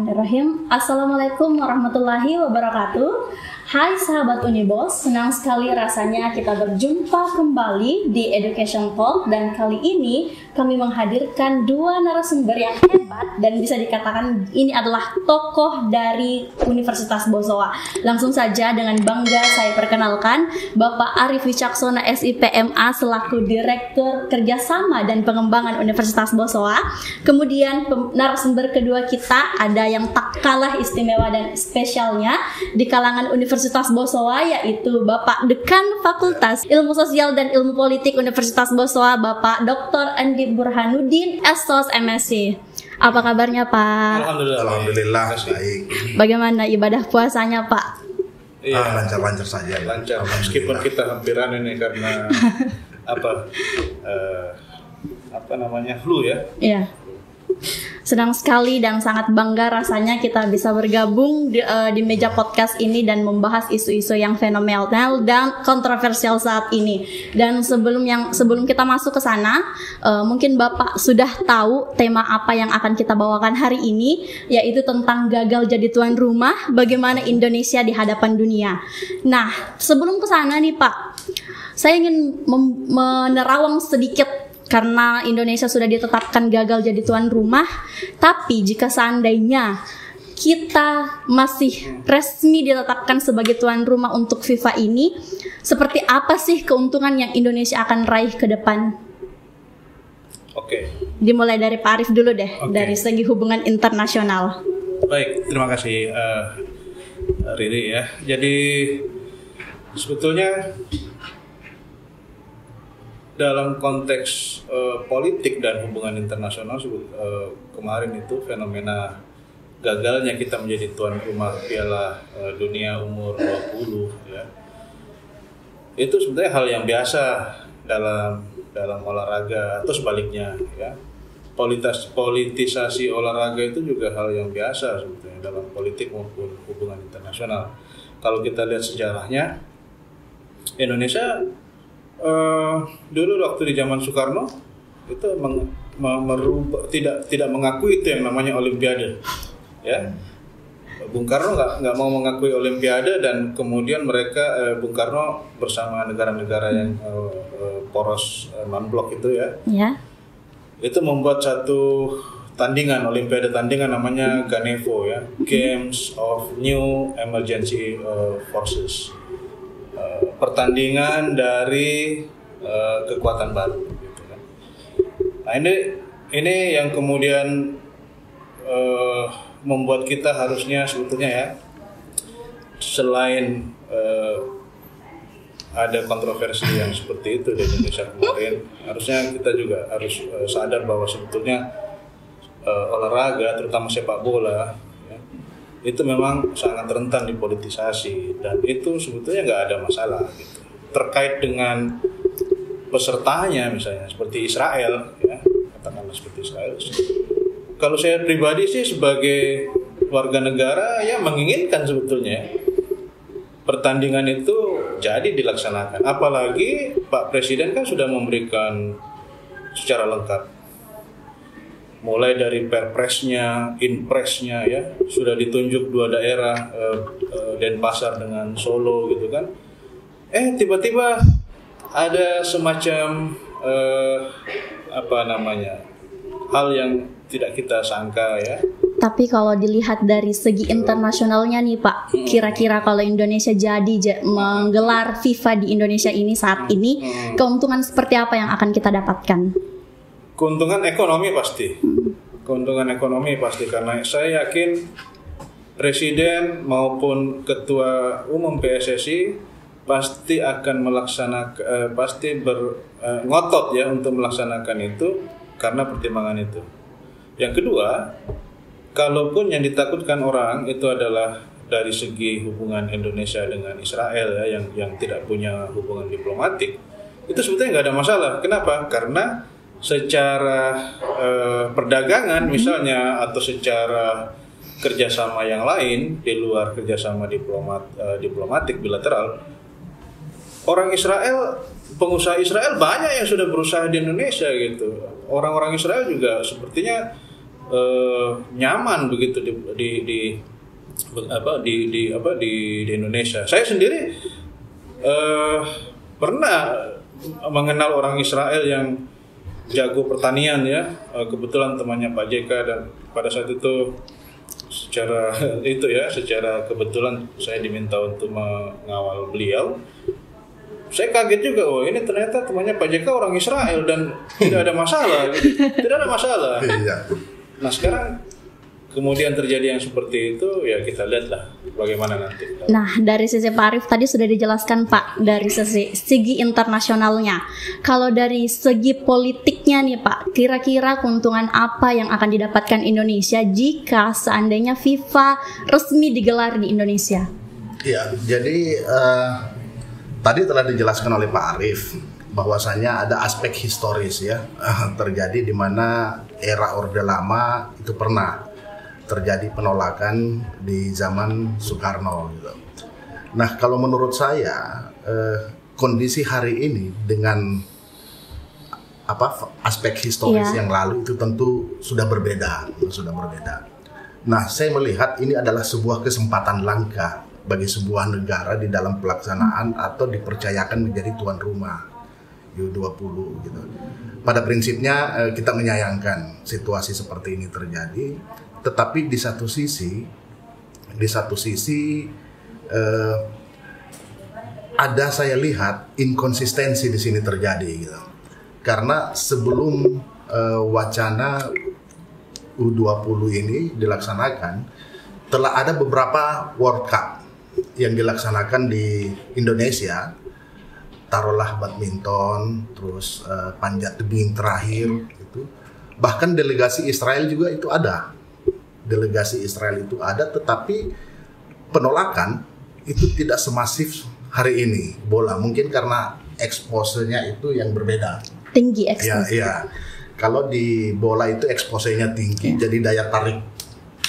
Bismillahirrahmanirrahim. Assalamualaikum warahmatullahi wabarakatuh. Hai sahabat Unibos, senang sekali rasanya kita berjumpa kembali di Education Talk. Dan kali ini kami menghadirkan dua narasumber yang hebat dan bisa dikatakan ini adalah tokoh dari Universitas Bosowa. Langsung saja dengan bangga saya perkenalkan Bapak Arif Wicaksona SIPMA selaku Direktur Kerjasama dan Pengembangan Universitas Bosowa. Kemudian narasumber kedua kita ada yang tak kalah istimewa dan spesialnya di kalangan Universitas Bosowa, yaitu Bapak Dekan Fakultas Ilmu Sosial dan Ilmu Politik Universitas Bosowa, Bapak Dr. Andi Burhanuddin, SSOS MSc. Apa kabarnya Pak? Alhamdulillah baik. Bagaimana ibadah puasanya Pak? Iya, lancar-lancar saja. Lancar, meskipun kita hampiran ini karena flu ya. Iya. Senang sekali dan sangat bangga rasanya kita bisa bergabung di meja podcast ini dan membahas isu-isu yang fenomenal dan kontroversial saat ini. Dan sebelum kita masuk ke sana, mungkin Bapak sudah tahu tema apa yang akan kita bawakan hari ini, yaitu tentang gagal jadi tuan rumah, bagaimana Indonesia di hadapan dunia. Nah, sebelum ke sana nih Pak, saya ingin menerawang sedikit. Karena Indonesia sudah ditetapkan gagal jadi tuan rumah, tapi jika seandainya kita masih resmi ditetapkan sebagai tuan rumah untuk FIFA ini, seperti apa sih keuntungan yang Indonesia akan raih ke depan? Oke. Dimulai dari Pak Arif dulu deh, dari segi hubungan internasional. Baik, terima kasih Riri ya. Jadi sebetulnya dalam konteks politik dan hubungan internasional kemarin itu fenomena gagalnya kita menjadi tuan rumah Piala Dunia umur 20 ya. Itu sebenarnya hal yang biasa dalam olahraga atau sebaliknya ya. Politisasi olahraga itu juga hal yang biasa sebetulnya dalam politik maupun hubungan internasional. Kalau kita lihat sejarahnya, Indonesia dulu waktu di zaman Soekarno itu tidak mengakui itu yang namanya Olimpiade, ya. Bung Karno nggak mau mengakui Olimpiade dan kemudian Bung Karno bersama negara-negara yang poros non-blok itu ya, itu membuat satu Olimpiade tandingan namanya Ganevo ya, Games of New Emergency Forces. Pertandingan dari kekuatan baru gitu kan. Nah ini yang kemudian membuat kita harusnya sebetulnya ya, selain ada kontroversi yang seperti itu di Indonesia kemarin, harusnya kita juga harus sadar bahwa sebetulnya olahraga terutama sepak bola itu memang sangat rentan dipolitisasi dan itu sebetulnya nggak ada masalah gitu. Terkait dengan pesertanya misalnya seperti Israel ya, katakanlah seperti Israel. Kalau saya pribadi sih sebagai warga negara ya menginginkan sebetulnya pertandingan itu jadi dilaksanakan. Apalagi Pak Presiden kan sudah memberikan secara lengkap, mulai dari perpresnya, inpresnya ya, sudah ditunjuk dua daerah, Denpasar dengan Solo gitu kan. Tiba-tiba ada semacam hal yang tidak kita sangka ya. Tapi kalau dilihat dari segi internasionalnya nih Pak, kira-kira kalau Indonesia jadi menggelar FIFA di Indonesia ini saat ini, keuntungan seperti apa yang akan kita dapatkan? Keuntungan ekonomi pasti karena saya yakin Presiden maupun Ketua Umum PSSI pasti akan melaksanakan, ngotot ya untuk melaksanakan itu karena pertimbangan itu. Yang kedua, kalaupun yang ditakutkan orang itu adalah dari segi hubungan Indonesia dengan Israel ya, yang tidak punya hubungan diplomatik, itu sebetulnya nggak ada masalah. Kenapa? Karena secara perdagangan misalnya atau secara kerjasama yang lain di luar kerjasama diplomatik bilateral, orang Israel, pengusaha Israel banyak yang sudah berusaha di Indonesia gitu. Orang-orang Israel juga sepertinya nyaman begitu di Indonesia. Saya sendiri pernah mengenal orang Israel yang jago pertanian ya, kebetulan temannya Pak JK, dan pada saat itu secara kebetulan saya diminta untuk mengawal beliau. Saya kaget juga, oh ini ternyata temannya Pak JK orang Israel dan tidak ada masalah, tidak ada masalah. Nah sekarang kemudian terjadi yang seperti itu, ya kita lihatlah bagaimana nanti. Nah dari sisi Pak Arief tadi sudah dijelaskan Pak, dari segi internasionalnya. Kalau dari segi politiknya nih Pak, kira-kira keuntungan apa yang akan didapatkan Indonesia jika seandainya FIFA resmi digelar di Indonesia? Ya, jadi tadi telah dijelaskan oleh Pak Arief bahwasanya ada aspek historis ya terjadi di mana era Orde Lama itu pernah terjadi penolakan di zaman Soekarno gitu. Nah, kalau menurut saya kondisi hari ini dengan aspek historis yang lalu itu tentu sudah berbeda. Nah, saya melihat ini adalah sebuah kesempatan langka bagi sebuah negara di dalam pelaksanaan atau dipercayakan menjadi tuan rumah U20 gitu. Pada prinsipnya kita menyayangkan situasi seperti ini terjadi, tetapi di satu sisi ada saya lihat inkonsistensi di sini terjadi gitu. Karena sebelum wacana U20 ini dilaksanakan, telah ada beberapa World Cup yang dilaksanakan di Indonesia, taruhlah badminton, terus panjat tebing terakhir gitu. Bahkan delegasi Israel juga itu ada. Tetapi penolakan itu tidak semasif hari ini bola. Mungkin karena eksposenya itu yang berbeda. Tinggi eksposenya. Ya. Kalau di bola itu eksposenya tinggi, jadi daya tarik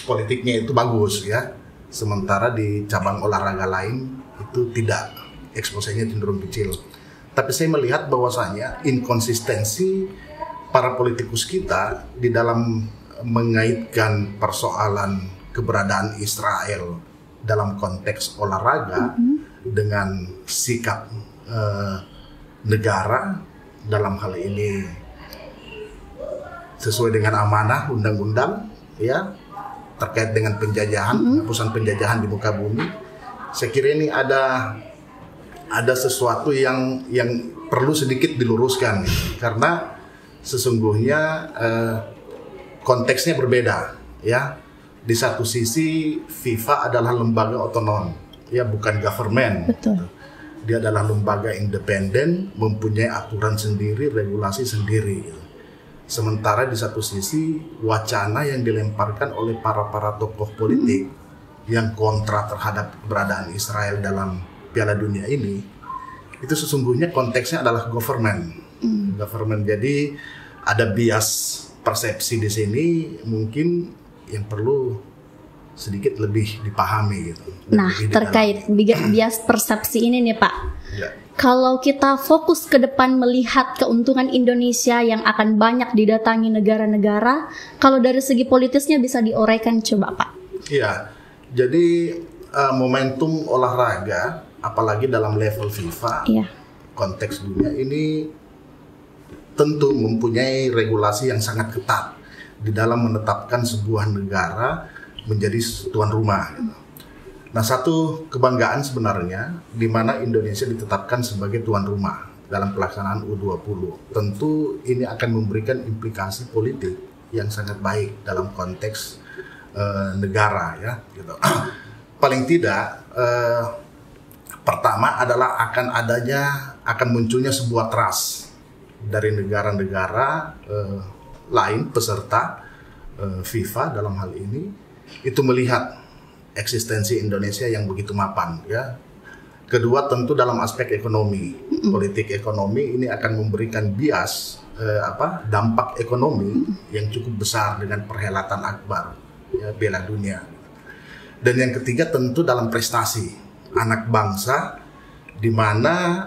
politiknya itu bagus ya. Sementara di cabang olahraga lain itu tidak, eksposenya cenderung kecil. Tapi saya melihat bahwasanya inkonsistensi para politikus kita di dalam mengaitkan persoalan keberadaan Israel dalam konteks olahraga dengan sikap negara dalam hal ini sesuai dengan amanah undang-undang ya, terkait dengan penjajahan, penghapusan penjajahan di muka bumi. Saya kira ini ada sesuatu yang perlu sedikit diluruskan karena sesungguhnya konteksnya berbeda ya. Di satu sisi FIFA adalah lembaga otonom ya, bukan government. Betul. Dia adalah lembaga independen, mempunyai aturan sendiri, regulasi sendiri. Sementara di satu sisi wacana yang dilemparkan oleh para tokoh politik yang kontra terhadap keberadaan Israel dalam Piala Dunia ini, itu sesungguhnya konteksnya adalah government. Jadi ada bias persepsi di sini mungkin yang perlu sedikit lebih dipahami gitu. Nah, terkait bias persepsi ini nih Pak. Ya. Kalau kita fokus ke depan melihat keuntungan Indonesia yang akan banyak didatangi negara-negara, kalau dari segi politisnya bisa diuraikan coba Pak? Iya, jadi momentum olahraga, apalagi dalam level FIFA, konteks dunia ini tentu mempunyai regulasi yang sangat ketat di dalam menetapkan sebuah negara menjadi tuan rumah. Nah, satu kebanggaan sebenarnya di mana Indonesia ditetapkan sebagai tuan rumah dalam pelaksanaan U20. Tentu ini akan memberikan implikasi politik yang sangat baik dalam konteks negara ya gitu. Paling tidak pertama adalah akan munculnya sebuah trust dari negara-negara lain peserta FIFA dalam hal ini, itu melihat eksistensi Indonesia yang begitu mapan ya. Kedua tentu dalam aspek ekonomi, politik ekonomi ini akan memberikan bias dampak ekonomi yang cukup besar dengan perhelatan akbar ya, Piala Dunia. Dan yang ketiga tentu dalam prestasi anak bangsa, di mana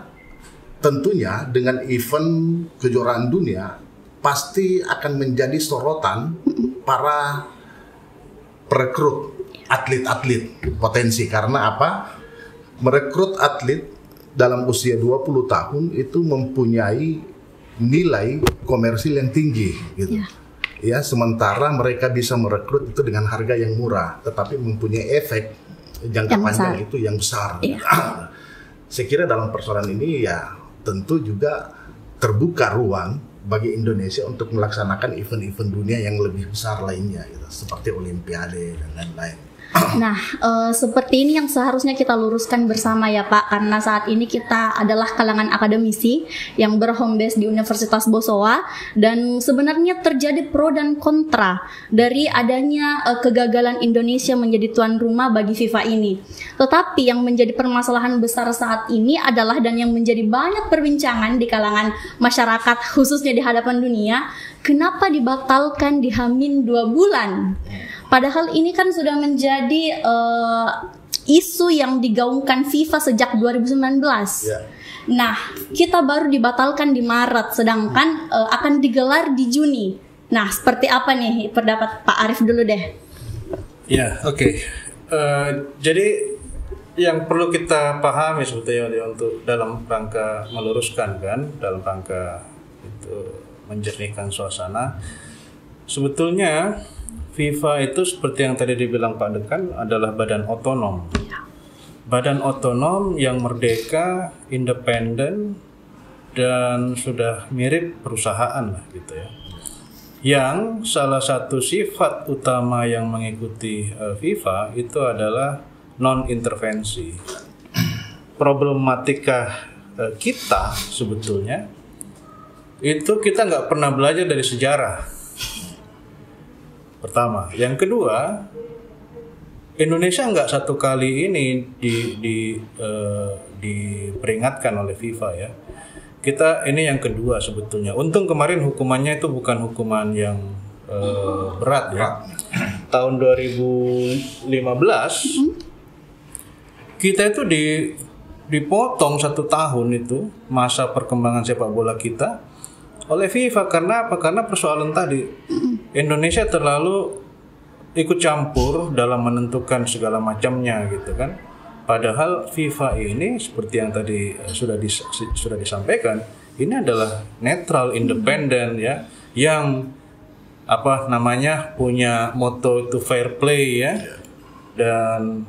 tentunya dengan event kejuaraan dunia pasti akan menjadi sorotan para perekrut atlet-atlet potensi. Karena apa? Merekrut atlet dalam usia 20 tahun itu mempunyai nilai komersil yang tinggi gitu. Ya, sementara mereka bisa merekrut itu dengan harga yang murah, tetapi mempunyai efek jangka panjang itu yang besar. Saya kira dalam persoalan ini ya tentu juga terbuka ruang bagi Indonesia untuk melaksanakan event-event dunia yang lebih besar lainnya gitu, seperti Olimpiade dan lain-lain. Nah, seperti ini yang seharusnya kita luruskan bersama ya Pak, karena saat ini kita adalah kalangan akademisi yang berhome base di Universitas Bosowa, dan sebenarnya terjadi pro dan kontra dari adanya kegagalan Indonesia menjadi tuan rumah bagi FIFA ini. Tetapi yang menjadi permasalahan besar saat ini adalah, dan yang menjadi banyak perbincangan di kalangan masyarakat khususnya di hadapan dunia, kenapa dibatalkan di H-2 bulan? Padahal ini kan sudah menjadi isu yang digaungkan FIFA sejak 2019. Nah, kita baru dibatalkan di Maret, sedangkan akan digelar di Juni. Nah, seperti apa nih pendapat Pak Arif dulu deh? Ya, oke. Jadi yang perlu kita pahami sebetulnya untuk dalam rangka meluruskan kan, dalam rangka itu menjernihkan suasana, sebetulnya FIFA itu seperti yang tadi dibilang Pak Dekan adalah badan otonom. Badan otonom yang merdeka, independen, dan sudah mirip perusahaan lah gitu ya. Yang salah satu sifat utama yang mengikuti FIFA itu adalah non-intervensi. Problematika kita sebetulnya itu kita nggak pernah belajar dari sejarah. Pertama, yang kedua, Indonesia nggak satu kali ini diperingatkan oleh FIFA ya. Kita ini yang kedua sebetulnya. Untung kemarin hukumannya itu bukan hukuman yang berat ya. Tahun 2015 kita itu dipotong 1 tahun itu masa perkembangan sepak bola kita oleh FIFA. Karena apa? Karena persoalan tadi Indonesia terlalu ikut campur dalam menentukan segala macamnya gitu kan. Padahal FIFA ini seperti yang tadi sudah disampaikan, ini adalah netral, independen ya, yang apa namanya punya motto itu fair play ya, dan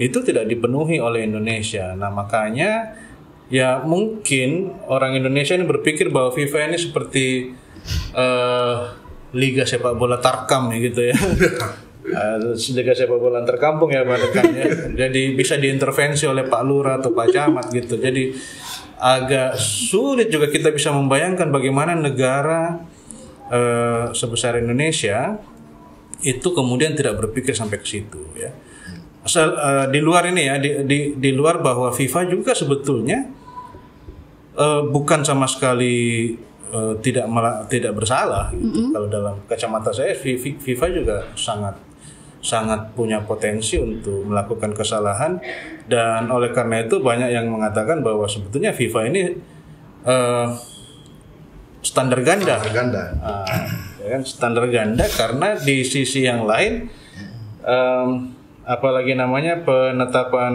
itu tidak dipenuhi oleh Indonesia. Nah makanya ya mungkin orang Indonesia ini berpikir bahwa FIFA ini seperti liga sepak bola tarkam ya gitu ya. Liga sepak bola antar kampung ya Pak Dekan ya. Jadi bisa diintervensi oleh Pak Lurah atau Pak Camat gitu. Jadi agak sulit juga kita bisa membayangkan bagaimana negara sebesar Indonesia itu kemudian tidak berpikir sampai ke situ ya. Di luar ini ya, di luar bahwa FIFA juga sebetulnya bukan sama sekali tidak bersalah gitu. Kalau dalam kacamata saya FIFA juga sangat punya potensi untuk melakukan kesalahan, dan oleh karena itu banyak yang mengatakan bahwa sebetulnya FIFA ini standar ganda. Ya kan, standar ganda karena di sisi yang lain apalagi namanya penetapan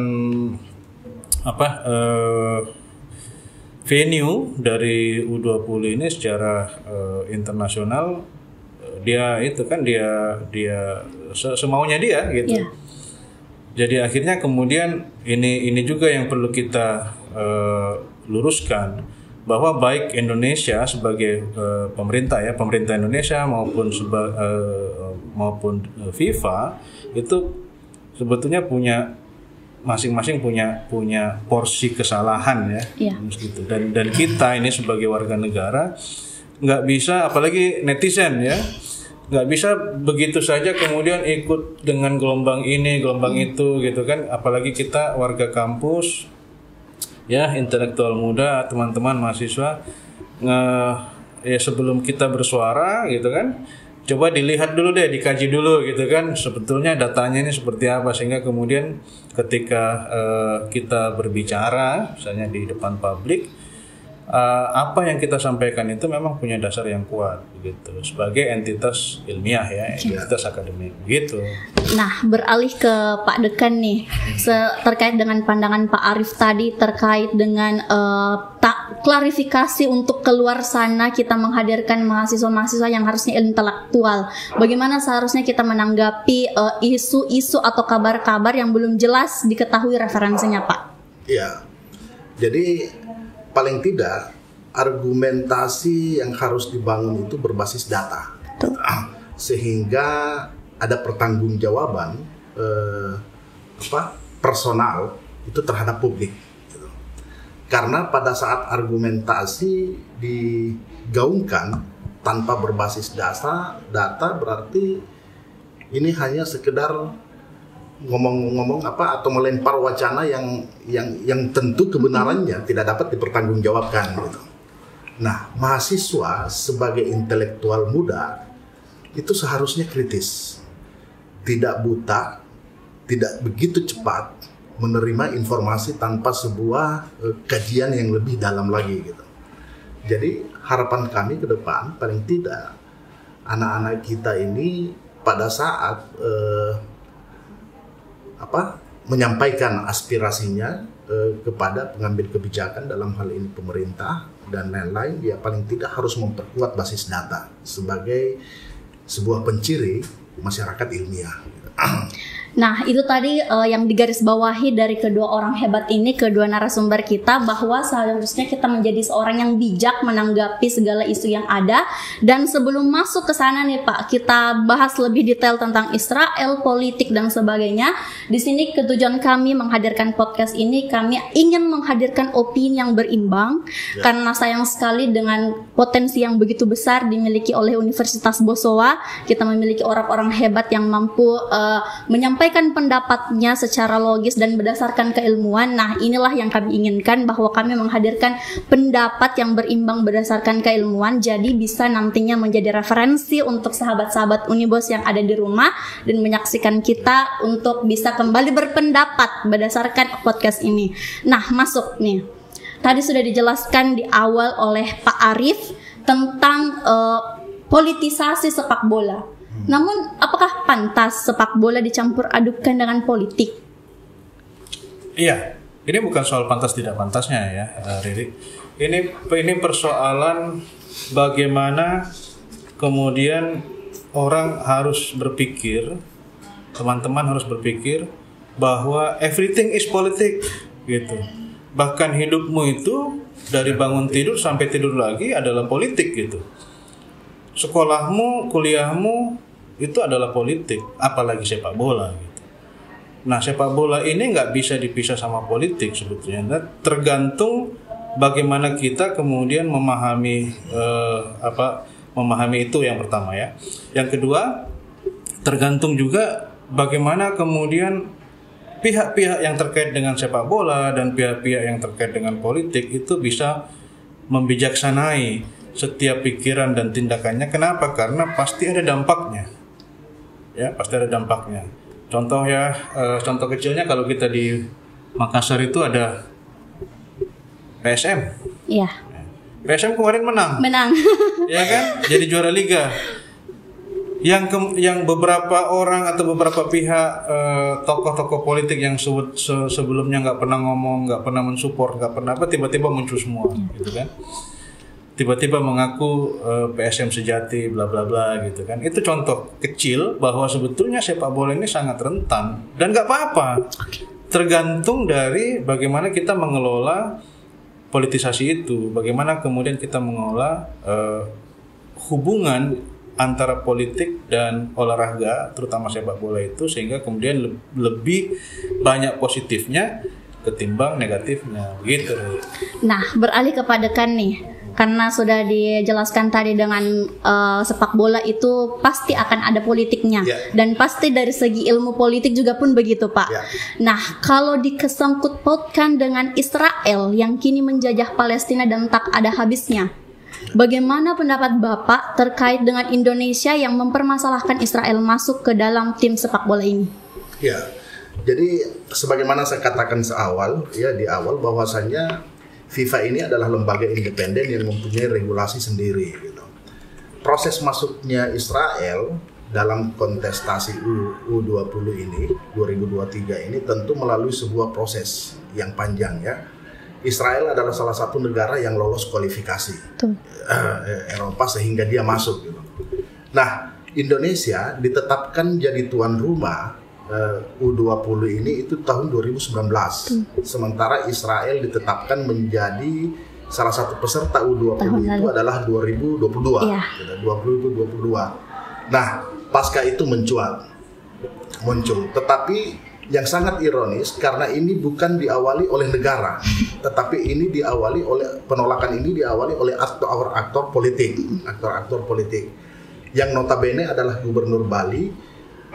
venue dari U20 ini secara internasional, dia itu kan dia semaunya dia gitu. Jadi akhirnya kemudian ini juga yang perlu kita luruskan, bahwa baik Indonesia sebagai pemerintah Indonesia maupun FIFA itu sebetulnya masing-masing punya porsi kesalahan ya. Gitu. Dan kita ini sebagai warga negara nggak bisa, apalagi netizen ya, nggak bisa begitu saja kemudian ikut dengan gelombang ini gelombang itu gitu kan. Apalagi kita warga kampus ya, intelektual muda, teman-teman mahasiswa, ya sebelum kita bersuara gitu kan, coba dilihat dulu deh, dikaji dulu gitu kan, sebetulnya datanya ini seperti apa, sehingga kemudian ketika kita berbicara misalnya di depan publik apa yang kita sampaikan itu memang punya dasar yang kuat gitu sebagai entitas ilmiah ya, entitas akademik gitu. Nah, beralih ke Pak Dekan nih, terkait dengan pandangan Pak Arief tadi terkait dengan klarifikasi untuk keluar sana kita menghadirkan mahasiswa-mahasiswa yang harusnya intelektual. Bagaimana seharusnya kita menanggapi isu-isu atau kabar-kabar yang belum jelas diketahui referensinya, Pak? Iya. Jadi paling tidak argumentasi yang harus dibangun itu berbasis data, sehingga ada pertanggungjawaban personal itu terhadap publik. Gitu. Karena pada saat argumentasi digaungkan tanpa berbasis data berarti ini hanya sekedar ngomong-ngomong atau melempar wacana yang tentu kebenarannya tidak dapat dipertanggungjawabkan gitu. Nah, mahasiswa sebagai intelektual muda itu seharusnya kritis, tidak buta, tidak begitu cepat menerima informasi tanpa sebuah kajian yang lebih dalam lagi gitu. Jadi harapan kami ke depan paling tidak anak-anak kita ini pada saat menyampaikan aspirasinya kepada pengambil kebijakan dalam hal ini pemerintah dan lain-lain, dia paling tidak harus memperkuat basis data sebagai sebuah penciri masyarakat ilmiah. Nah, itu tadi yang digarisbawahi dari kedua orang hebat ini, kedua narasumber kita, bahwa seharusnya kita menjadi seorang yang bijak menanggapi segala isu yang ada. Dan sebelum masuk ke sana nih Pak, kita bahas lebih detail tentang Israel, politik dan sebagainya. Di sini tujuan kami menghadirkan podcast ini, kami ingin menghadirkan opini yang berimbang, karena sayang sekali dengan potensi yang begitu besar dimiliki oleh Universitas Bosowa, kita memiliki orang-orang hebat yang mampu menyampaikan pendapatnya secara logis dan berdasarkan keilmuan. Nah, inilah yang kami inginkan, bahwa kami menghadirkan pendapat yang berimbang berdasarkan keilmuan, jadi bisa nantinya menjadi referensi untuk sahabat-sahabat Unibos yang ada di rumah dan menyaksikan kita untuk bisa kembali berpendapat berdasarkan podcast ini. Nah, masuk nih. Tadi sudah dijelaskan di awal oleh Pak Arief tentang politisasi sepak bola. Namun, apakah pantas sepak bola dicampur adukkan dengan politik? Iya, ini bukan soal pantas tidak pantasnya ya, Riri. Ini persoalan bagaimana kemudian orang harus berpikir, teman-teman harus berpikir bahwa everything is politik gitu. Bahkan hidupmu itu dari bangun tidur sampai tidur lagi adalah politik gitu. Sekolahmu, kuliahmu itu adalah politik, apalagi sepak bola gitu. Nah, sepak bola ini nggak bisa dipisah sama politik sebetulnya. Nah, tergantung bagaimana kita kemudian memahami memahami itu yang pertama ya. Yang kedua, tergantung juga bagaimana kemudian pihak-pihak yang terkait dengan sepak bola dan pihak-pihak yang terkait dengan politik itu bisa membijaksanai setiap pikiran dan tindakannya. Kenapa? Karena pasti ada dampaknya. Ya, pasti ada dampaknya. Contoh ya, contoh kecilnya kalau kita di Makassar itu ada PSM. Iya. PSM kemarin menang. Ya kan? Jadi juara liga. Yang beberapa orang atau beberapa pihak tokoh-tokoh politik yang sebelumnya nggak pernah ngomong, nggak pernah mensupport, nggak pernah apa, tiba-tiba muncul semua, gitu kan? Tiba-tiba mengaku PSM sejati, bla bla bla, gitu kan? Itu contoh kecil bahwa sebetulnya sepak bola ini sangat rentan dan nggak apa-apa. Tergantung dari bagaimana kita mengelola politisasi itu, bagaimana kemudian kita mengelola hubungan antara politik dan olahraga, terutama sepak bola itu, sehingga kemudian lebih banyak positifnya ketimbang negatifnya, gitu. Nah, beralih kepada Kan nih, karena sudah dijelaskan tadi dengan sepak bola itu pasti akan ada politiknya, dan pasti dari segi ilmu politik juga pun begitu, Pak. Nah, kalau dikesangkut pautkan dengan Israel yang kini menjajah Palestina dan tak ada habisnya, bagaimana pendapat Bapak terkait dengan Indonesia yang mempermasalahkan Israel masuk ke dalam tim sepak bola ini? Ya, jadi sebagaimana saya katakan di awal bahwasanya FIFA ini adalah lembaga independen yang mempunyai regulasi sendiri. Gitu. Proses masuknya Israel dalam kontestasi U20 ini 2023 ini tentu melalui sebuah proses yang panjang ya. Israel adalah salah satu negara yang lolos kualifikasi Eropa sehingga dia masuk. Gitu. Nah, Indonesia ditetapkan jadi tuan rumah U20 ini itu tahun 2019. Sementara Israel ditetapkan menjadi salah satu peserta U20 itu adalah 2022. Ya. 2022. Nah, pasca itu muncul. Tetapi yang sangat ironis karena ini bukan diawali oleh negara, tetapi ini diawali oleh penolakan ini diawali oleh aktor-aktor politik yang notabene adalah Gubernur Bali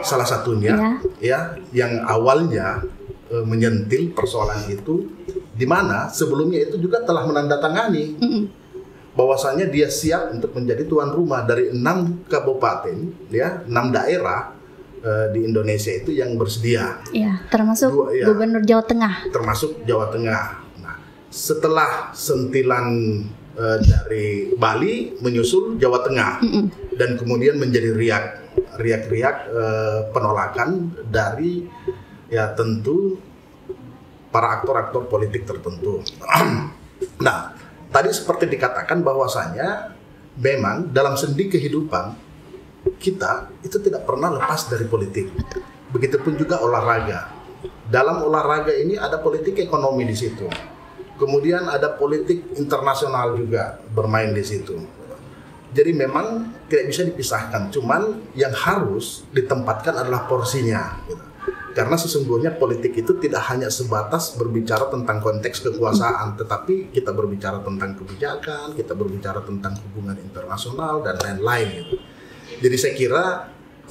salah satunya ya yang awalnya menyentil persoalan itu, di mana sebelumnya itu juga telah menandatangani bahwasanya dia siap untuk menjadi tuan rumah dari 6 kabupaten ya 6 daerah di Indonesia itu yang bersedia. Ya, termasuk Gubernur Jawa Tengah. Termasuk Jawa Tengah. Nah, setelah sentilan dari Bali menyusul Jawa Tengah dan kemudian menjadi riak-riak penolakan dari ya tentu para aktor-aktor politik tertentu. Nah, tadi seperti dikatakan bahwasanya memang dalam sendi kehidupan kita itu tidak pernah lepas dari politik. Begitupun juga olahraga. Dalam olahraga ini ada politik ekonomi di situ. Kemudian ada politik internasional juga bermain di situ. Jadi memang tidak bisa dipisahkan. Cuman yang harus ditempatkan adalah porsinya. Karena sesungguhnya politik itu tidak hanya sebatas berbicara tentang konteks kekuasaan, tetapi kita berbicara tentang kebijakan, kita berbicara tentang hubungan internasional dan lain-lain. Jadi saya kira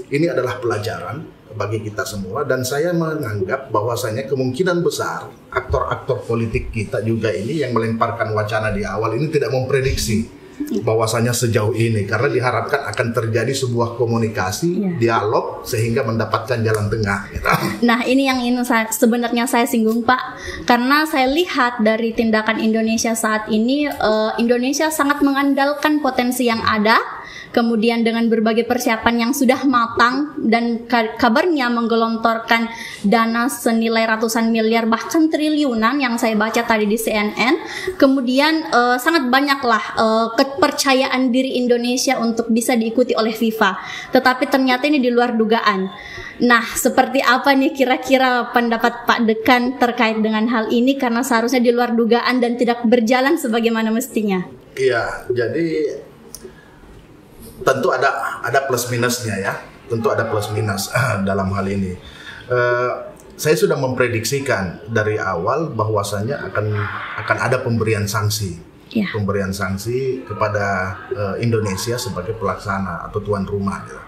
ini adalah pelajaran bagi kita semua, dan saya menganggap bahwasanya kemungkinan besar aktor-aktor politik kita juga ini yang melemparkan wacana di awal ini tidak memprediksi bahwasanya sejauh ini, karena diharapkan akan terjadi sebuah komunikasi, dialog sehingga mendapatkan jalan tengah. Gitu. Nah, ini yang sebenarnya saya singgung, Pak, karena saya lihat dari tindakan Indonesia saat ini, Indonesia sangat mengandalkan potensi yang ada. Kemudian dengan berbagai persiapan yang sudah matang dan kabarnya menggelontorkan dana senilai ratusan miliar bahkan triliunan yang saya baca tadi di CNN. Kemudian sangat banyaklah kepercayaan diri Indonesia untuk bisa diikuti oleh FIFA. Tetapi ternyata ini di luar dugaan. Nah, seperti apa nih kira-kira pendapat Pak Dekan terkait dengan hal ini, karena seharusnya di luar dugaan dan tidak berjalan sebagaimana mestinya? Iya, jadi tentu ada plus minusnya ya, tentu ada plus minus dalam hal ini. Saya sudah memprediksikan dari awal bahwasanya akan ada pemberian sanksi, pemberian sanksi kepada Indonesia sebagai pelaksana atau tuan rumah. Gitu.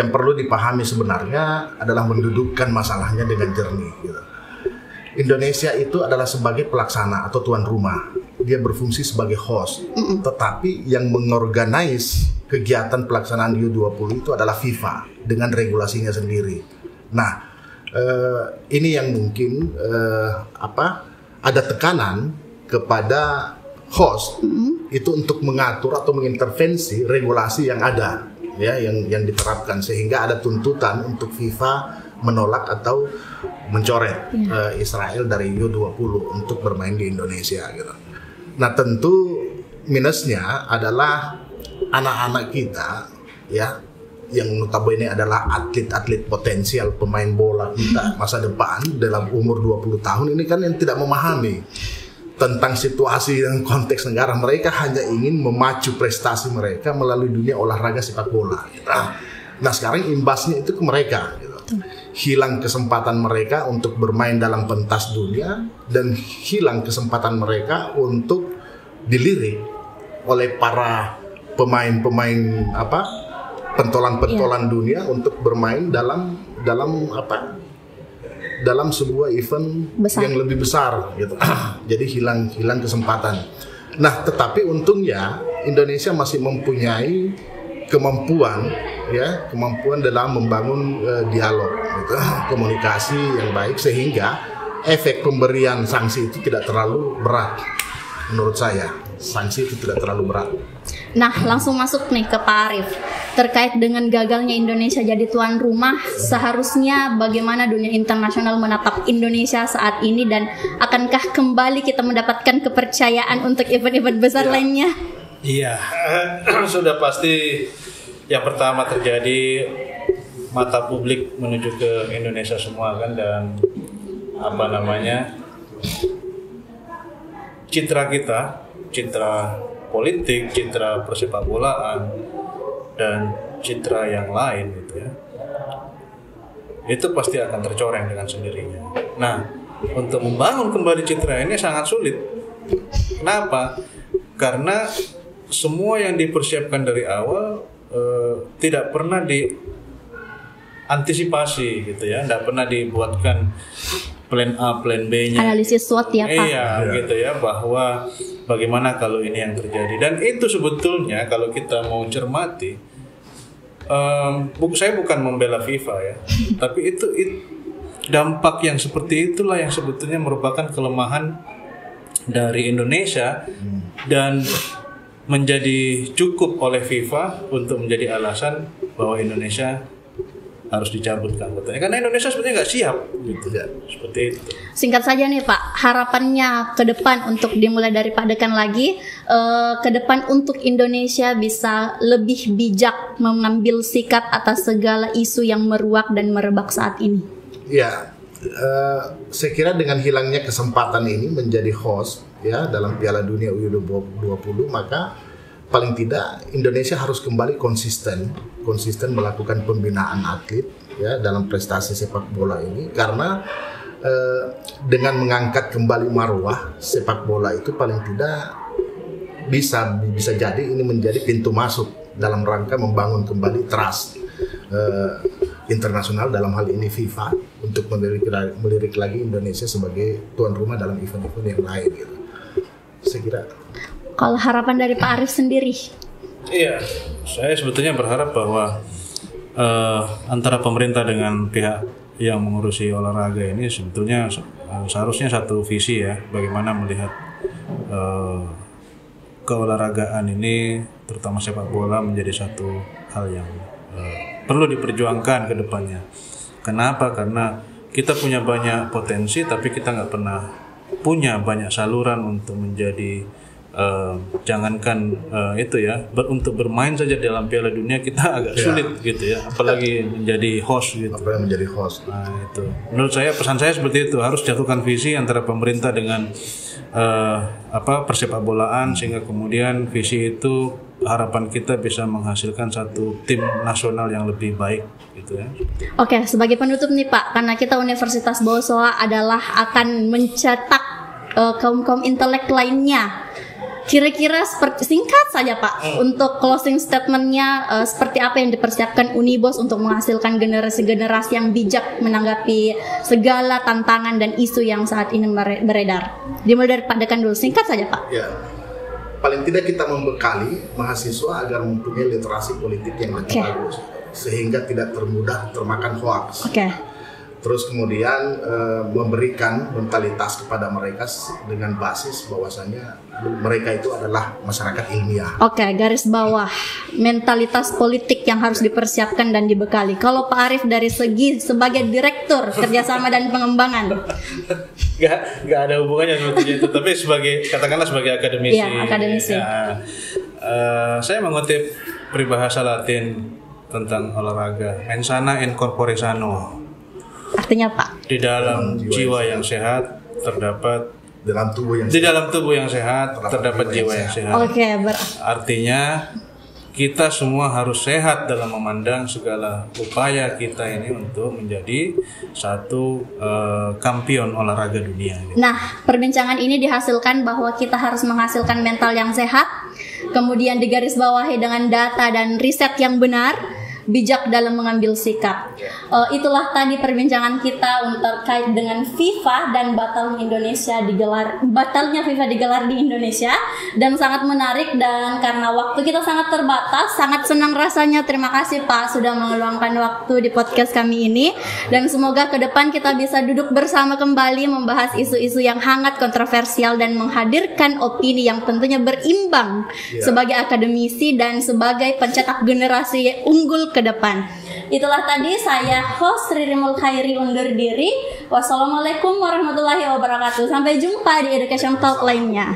Yang perlu dipahami sebenarnya adalah mendudukkan masalahnya dengan jernih. Gitu. Indonesia itu adalah sebagai pelaksana atau tuan rumah, dia berfungsi sebagai host, tetapi yang mengorganize kegiatan pelaksanaan U20 itu adalah FIFA dengan regulasinya sendiri. Nah, ini yang mungkin ada tekanan kepada host itu untuk mengatur atau mengintervensi regulasi yang ada, ya, yang diterapkan, sehingga ada tuntutan untuk FIFA menolak atau mencoret Israel dari U20 untuk bermain di Indonesia. Gitu. Nah, tentu minusnya adalah anak-anak kita ya yang notabene adalah atlet-atlet potensial pemain bola kita masa depan dalam umur 20 tahun ini kan yang tidak memahami tentang situasi dan konteks negara. Mereka hanya ingin memacu prestasi mereka melalui dunia olahraga sepak bola gitu. Nah, sekarang imbasnya itu ke mereka gitu. Hilang kesempatan mereka untuk bermain dalam pentas dunia dan hilang kesempatan mereka untuk dilirik oleh para pemain-pemain pentolan-pentolan dunia untuk bermain dalam sebuah event yang lebih besar gitu. Jadi hilang kesempatan. Nah, tetapi untungnya Indonesia masih mempunyai kemampuan dalam membangun dialog gitu, komunikasi yang baik, sehingga efek pemberian sanksi itu tidak terlalu berat menurut saya sanksi itu tidak terlalu berat. Nah, langsung masuk nih ke Pak Arief. Terkait dengan gagalnya Indonesia jadi tuan rumah, seharusnya bagaimana dunia internasional menatap Indonesia saat ini, dan akankah kembali kita mendapatkan kepercayaan untuk event-event besar lainnya? Iya, sudah pasti yang pertama terjadi, mata publik menuju ke Indonesia semua kan, dan citra kita, citra politik, citra persepak bolaan, dan citra yang lain gitu ya, itu pasti akan tercoreng dengan sendirinya. Nah, untuk membangun kembali citra ini sangat sulit. Kenapa? Karena semua yang dipersiapkan dari awal tidak pernah diantisipasi gitu ya, tidak pernah dibuatkan plan A, plan B-nya. Analisis SWOT ya Pak. Iya, gitu ya, bahwa bagaimana kalau ini yang terjadi. Dan itu sebetulnya kalau kita mau cermati, saya bukan membela FIFA ya, tapi itu dampak yang seperti itulah yang sebetulnya merupakan kelemahan dari Indonesia, dan menjadi cukup oleh FIFA untuk menjadi alasan bahwa Indonesia harus dicabut keanggotanya, karena Indonesia sebetulnya nggak siap gitu ya, seperti itu. Singkat saja nih Pak, harapannya ke depan untuk dimulai dari Pak Dekan lagi, ke depan untuk Indonesia bisa lebih bijak mengambil sikap atas segala isu yang meruak dan merebak saat ini. Ya, saya kira dengan hilangnya kesempatan ini menjadi host ya dalam Piala Dunia U20, maka paling tidak Indonesia harus kembali konsisten melakukan pembinaan atlet ya dalam prestasi sepak bola ini, karena dengan mengangkat kembali marwah sepak bola itu paling tidak bisa jadi ini menjadi pintu masuk dalam rangka membangun kembali trust internasional, dalam hal ini FIFA, untuk melirik lagi Indonesia sebagai tuan rumah dalam event-event yang lain gitu. Saya kira. Kalau harapan dari Pak Arief sendiri? Iya, saya sebetulnya berharap bahwa antara pemerintah dengan pihak yang mengurusi olahraga ini sebetulnya seharusnya satu visi ya, bagaimana melihat keolahragaan ini, terutama sepak bola, menjadi satu hal yang perlu diperjuangkan ke depannya. Kenapa? Karena kita punya banyak potensi, tapi kita nggak pernah punya banyak saluran untuk menjadi jangankan itu ya, untuk bermain saja dalam Piala Dunia kita agak sulit gitu ya, apalagi menjadi host gitu. Apalagi menjadi host. Nah itu, menurut saya, pesan saya seperti itu, harus jatuhkan visi antara pemerintah dengan persepak bolaan, sehingga kemudian visi itu harapan kita bisa menghasilkan satu tim nasional yang lebih baik gitu ya. Oke, sebagai penutup nih Pak, karena kita Universitas Bawasloa adalah akan mencetak kaum intelek lainnya. Kira-kira singkat saja Pak, untuk closing statementnya seperti apa yang dipersiapkan Unibos untuk menghasilkan generasi-generasi yang bijak menanggapi segala tantangan dan isu yang saat ini beredar. Dimulai dari Pak Dekan dulu, singkat saja Pak. Ya, paling tidak kita membekali mahasiswa agar mempunyai literasi politik yang lebih bagus, sehingga tidak termudah termakan hoaks. Terus kemudian memberikan mentalitas kepada mereka dengan basis bahwasanya mereka itu adalah masyarakat ilmiah. Garis bawah mentalitas politik yang harus dipersiapkan dan dibekali. Kalau Pak Arief dari segi sebagai direktur kerjasama dan pengembangan, nggak ada hubungannya seperti itu. Tapi katakanlah sebagai akademisi. Iya, akademisi. Ya, saya mengutip peribahasa Latin tentang olahraga, mens sana in corpore sano. Artinya Pak, di dalam jiwa yang sehat terdapat dalam tubuh yang sehat terdapat jiwa yang sehat. Artinya kita semua harus sehat dalam memandang segala upaya kita ini untuk menjadi satu kampion olahraga dunia. Nah, perbincangan ini dihasilkan bahwa kita harus menghasilkan mental yang sehat, kemudian digarisbawahi dengan data dan riset yang benar, bijak dalam mengambil sikap. Itulah tadi perbincangan kita terkait dengan FIFA dan batalnya FIFA digelar di Indonesia, dan sangat menarik. Dan karena waktu kita sangat terbatas, sangat senang rasanya. Terima kasih Pak sudah meluangkan waktu di podcast kami ini, dan semoga ke depan kita bisa duduk bersama kembali membahas isu-isu yang hangat, kontroversial, dan menghadirkan opini yang tentunya berimbang sebagai akademisi dan sebagai pencetak generasi unggul ke depan. Itulah tadi saya host Riri Mulkhairi undur diri. Wassalamualaikum warahmatullahi wabarakatuh. Sampai jumpa di Education Talk lainnya.